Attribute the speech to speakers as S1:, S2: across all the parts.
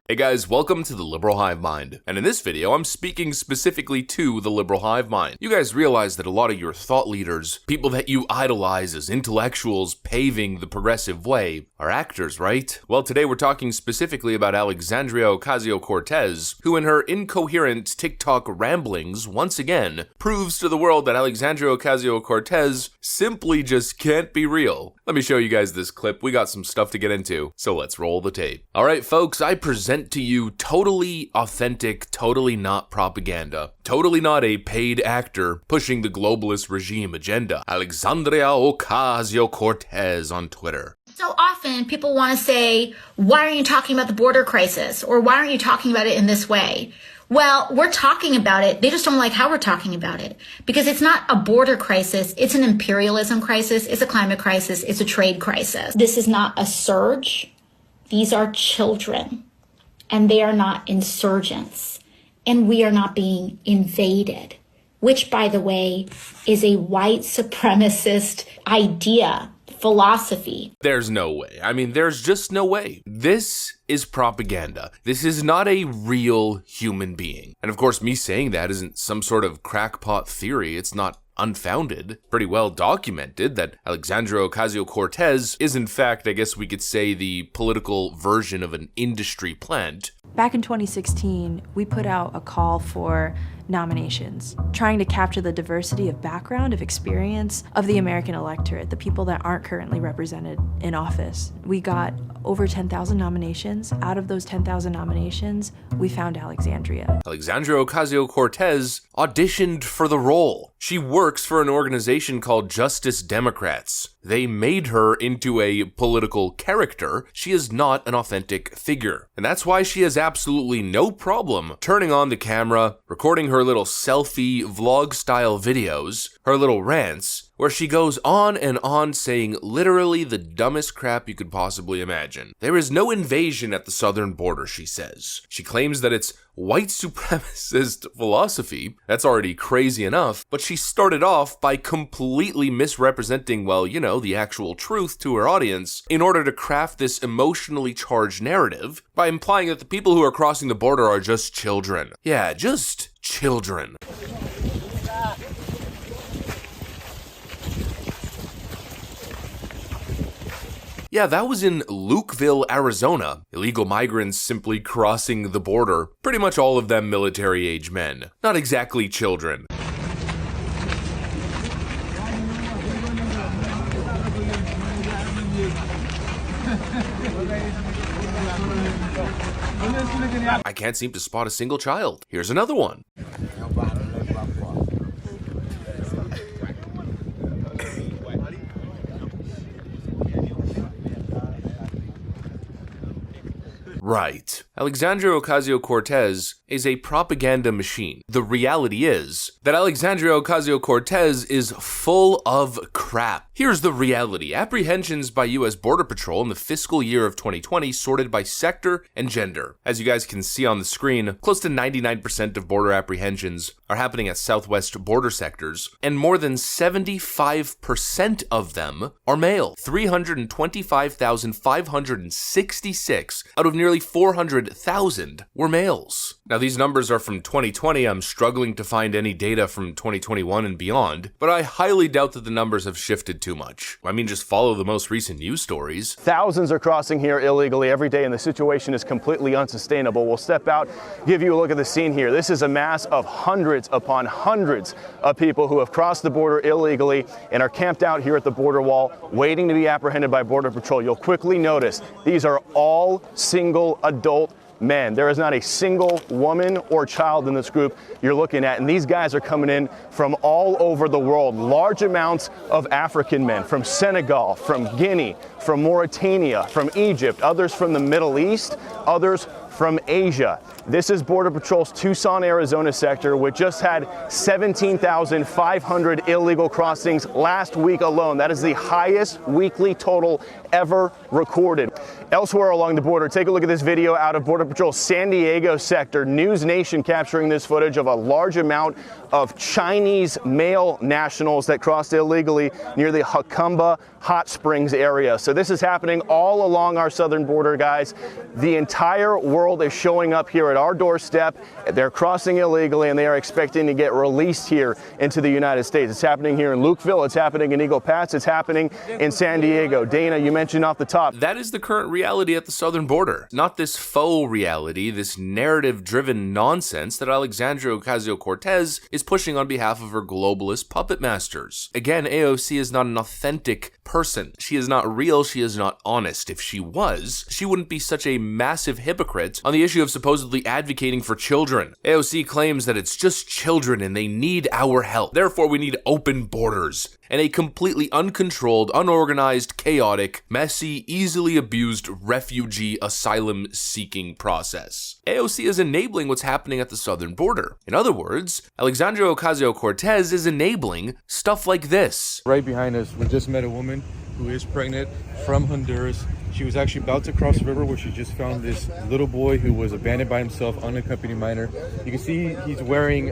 S1: Hey guys, welcome to the Liberal Hive Mind, and in this video I'm speaking specifically to the Liberal Hive Mind. You guys realize that a lot of your thought leaders, people that you idolize as intellectuals paving the progressive way, are actors, right? Well, today we're talking specifically about Alexandria Ocasio-Cortez, who in her incoherent TikTok ramblings once again proves to the world that Alexandria Ocasio-Cortez simply just can't be real. Let me show you guys this clip. We got some stuff to get into, so let's roll the tape. Alright folks, I present to you totally authentic, totally not propaganda, totally not a paid actor pushing the globalist regime agenda. Alexandria Ocasio-Cortez on Twitter.
S2: So often people want to say, why aren't you talking about the border crisis? Or why aren't you talking about it in this way? Well, we're talking about it. They just don't like how we're talking about it because it's not a border crisis. It's an imperialism crisis. It's a climate crisis. It's a trade crisis. This is not a surge. These are children and they are not insurgents and we are not being invaded, which by the way is a white supremacist idea. Philosophy.
S1: There's no way. I mean, there's just no way. This is propaganda. This is not a real human being. And of course, me saying that isn't some sort of crackpot theory. It's not unfounded. Pretty well documented that Alexandria Ocasio-Cortez is in fact, I guess we could say, the political version of an industry plant.
S3: Back in 2016, we put out a call for nominations, trying to capture the diversity of background, of experience of the American electorate, the people that aren't currently represented in office. We got over 10,000 nominations. Out of those 10,000 nominations, we found Alexandria.
S1: Alexandria Ocasio-Cortez auditioned for the role. She works for an organization called Justice Democrats. They made her into a political character. She is not an authentic figure. And that's why she has absolutely no problem turning on the camera, recording her little selfie vlog style videos, her little rants, where she goes on and on saying literally the dumbest crap you could possibly imagine. There is no invasion at the southern border, she says. She claims that it's white supremacist philosophy. That's already crazy enough, but she started off by completely misrepresenting, well, you know, the actual truth to her audience in order to craft this emotionally charged narrative by implying that the people who are crossing the border are just children. Yeah, just children. Yeah, that was in Lukeville, Arizona. Illegal migrants simply crossing the border. Pretty much all of them military-age men. Not exactly children. I can't seem to spot a single child. Here's another one. Right. Alexandria Ocasio-Cortez is a propaganda machine. The reality is that Alexandria Ocasio-Cortez is full of crap. Here's the reality. Apprehensions by U.S. Border Patrol in the fiscal year of 2020 sorted by sector and gender. As you guys can see on the screen, close to 99% of border apprehensions are happening at southwest border sectors, and more than 75% of them are male. 325,566 out of nearly 400,000 were males. Now these numbers are from 2020. I'm struggling to find any data from 2021 and beyond, but I highly doubt that the numbers have shifted too much. I mean, just follow the most recent news stories.
S4: Thousands are crossing here illegally every day and the situation is completely unsustainable. We'll step out, give you a look at the scene here. This is a mass of hundreds upon hundreds of people who have crossed the border illegally and are camped out here at the border wall waiting to be apprehended by Border Patrol. You'll quickly notice these are all single adult men. There is not a single woman or child in this group you're looking at, and these guys are coming in from all over the world. Large amounts of African men from Senegal, from Guinea, from Mauritania, from Egypt, others from the Middle East, others from Asia. This is Border Patrol's Tucson, Arizona sector, which just had 17,500 illegal crossings last week alone. That is the highest weekly total ever recorded. Elsewhere along the border, take a look at this video out of Border Patrol's San Diego sector. News Nation capturing this footage of a large amount of Chinese male nationals that crossed illegally near the Jacumba Hot Springs area. So this is happening all along our southern border, guys. The entire world world is showing up here at our doorstep. They're crossing illegally, and they are expecting to get released here into the United States. It's happening here in Lukeville. It's happening in Eagle Pass. It's happening in San Diego. Dana, you mentioned off the top.
S1: That is the current reality at the southern border. Not this faux reality, this narrative-driven nonsense that Alexandria Ocasio-Cortez is pushing on behalf of her globalist puppet masters. Again, AOC is not an authentic person. She is not real. She is not honest. If she was, she wouldn't be such a massive hypocrite on the issue of supposedly advocating for children. AOC claims that it's just children and they need our help. Therefore, we need open borders and a completely uncontrolled, unorganized, chaotic, messy, easily abused refugee asylum-seeking process. AOC is enabling what's happening at the southern border. In other words, Alexandria Ocasio-Cortez is enabling stuff like this.
S5: Right behind us, we just met a woman who is pregnant from Honduras. She was actually about to cross the river where she just found this little boy who was abandoned by himself, unaccompanied minor. You can see he's wearing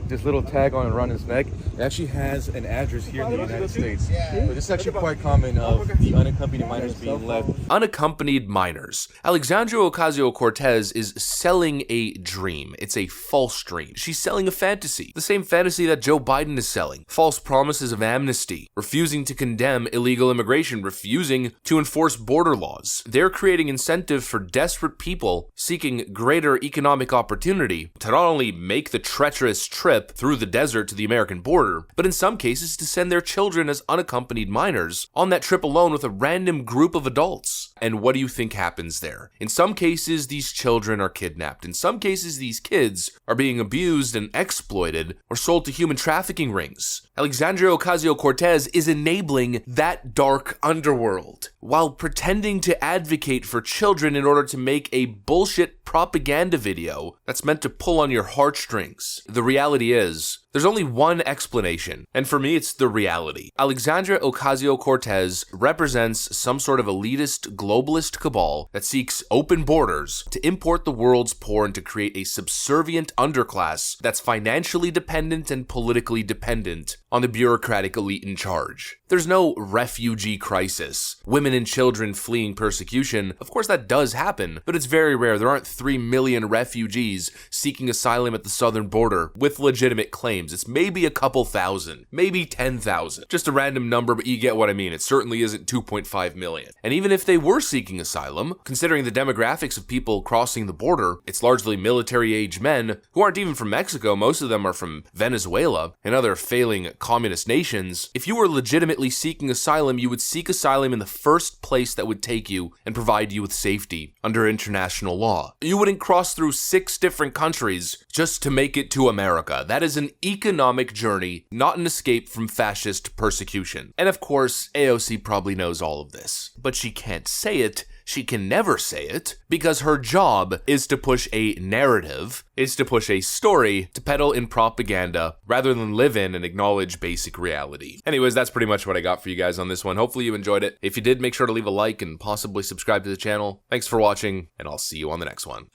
S5: this little tag on around his neck. It actually has an address here in the United States. But this is actually quite common of the unaccompanied minors being left.
S1: Unaccompanied minors. Alexandria Ocasio-Cortez is selling a dream. It's a false dream. She's selling a fantasy. The same fantasy that Joe Biden is selling. False promises of amnesty. Refusing to condemn illegal immigration. Refusing to enforce border laws. They're creating incentive for desperate people seeking greater economic opportunity to not only make the treacherous trip through the desert to the American border, but in some cases to send their children as unaccompanied minors on that trip alone with a random group of adults. And what do you think happens there? In some cases, these children are kidnapped. In some cases, these kids are being abused and exploited or sold to human trafficking rings. Alexandria Ocasio-Cortez is enabling that dark underworld while pretending to advocate for children in order to make a bullshit propaganda video that's meant to pull on your heartstrings. The reality is, there's only one explanation, and for me, it's the reality. Alexandria Ocasio-Cortez represents some sort of elitist, globalist cabal that seeks open borders to import the world's poor and to create a subservient underclass that's financially dependent and politically dependent on the bureaucratic elite in charge. There's no refugee crisis. Women and children fleeing persecution, of course that does happen, but it's very rare. There aren't 3 million refugees seeking asylum at the southern border with legitimate claims. It's maybe a couple thousand, maybe 10,000. Just a random number, but you get what I mean. It certainly isn't 2.5 million. And even if they were seeking asylum, considering the demographics of people crossing the border, it's largely military-age men who aren't even from Mexico. Most of them are from Venezuela and other failing communist nations. If you were legitimately seeking asylum, you would seek asylum in the first place that would take you and provide you with safety under international law. You wouldn't cross through 6 different countries just to make it to America. That is an economic journey, not an escape from fascist persecution. And of course, AOC probably knows all of this, but she can't say it. She can never say it because her job is to push a narrative, is to push a story to peddle in propaganda rather than live in and acknowledge basic reality. Anyways, that's pretty much what I got for you guys on this one. Hopefully you enjoyed it. If you did, make sure to leave a like and possibly subscribe to the channel. Thanks for watching, and I'll see you on the next one.